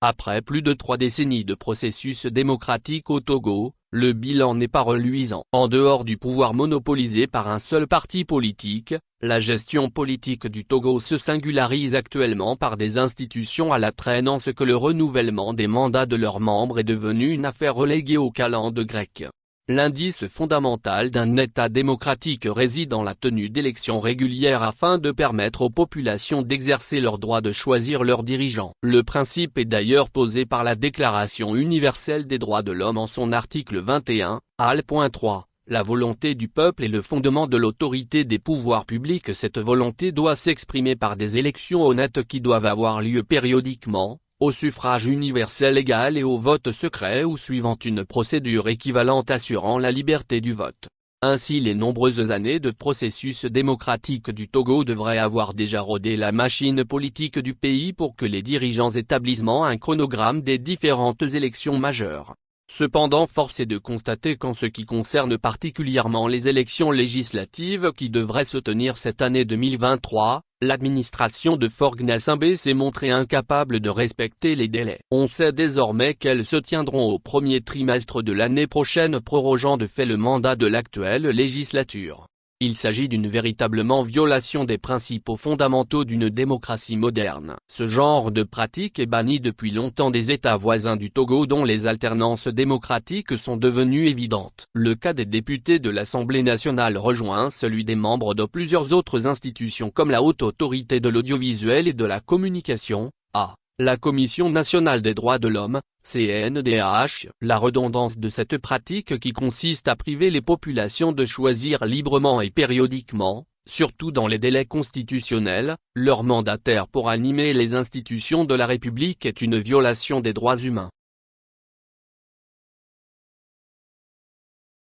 Après plus de 3 décennies de processus démocratique au Togo, le bilan n'est pas reluisant. En dehors du pouvoir monopolisé par un seul parti politique, la gestion politique du Togo se singularise actuellement par des institutions à la traîne en ce que le renouvellement des mandats de leurs membres est devenu une affaire reléguée aux calendes grecques. L'indice fondamental d'un État démocratique réside dans la tenue d'élections régulières afin de permettre aux populations d'exercer leur droit de choisir leurs dirigeants. Le principe est d'ailleurs posé par la Déclaration universelle des droits de l'homme en son article 21, al.3. La volonté du peuple est le fondement de l'autorité des pouvoirs publics. Cette volonté doit s'exprimer par des élections honnêtes qui doivent avoir lieu périodiquement, au suffrage universel égal et au vote secret ou suivant une procédure équivalente assurant la liberté du vote. Ainsi les nombreuses années de processus démocratique du Togo devraient avoir déjà rodé la machine politique du pays pour que les dirigeants établissent un chronogramme des différentes élections majeures. Cependant force est de constater qu'en ce qui concerne particulièrement les élections législatives qui devraient se tenir cette année 2023, l'administration de Faure Gnassingbé s'est montrée incapable de respecter les délais. On sait désormais qu'elles se tiendront au premier trimestre de l'année prochaine, prorogeant de fait le mandat de l'actuelle législature. Il s'agit d'une véritablement violation des principes fondamentaux d'une démocratie moderne. Ce genre de pratique est banni depuis longtemps des États voisins du Togo dont les alternances démocratiques sont devenues évidentes. Le cas des députés de l'Assemblée nationale rejoint celui des membres de plusieurs autres institutions comme la Haute Autorité de l'Audiovisuel et de la Communication, la Commission nationale des droits de l'homme, CNDH. La redondance de cette pratique qui consiste à priver les populations de choisir librement et périodiquement, surtout dans les délais constitutionnels, leur mandataire pour animer les institutions de la République est une violation des droits humains.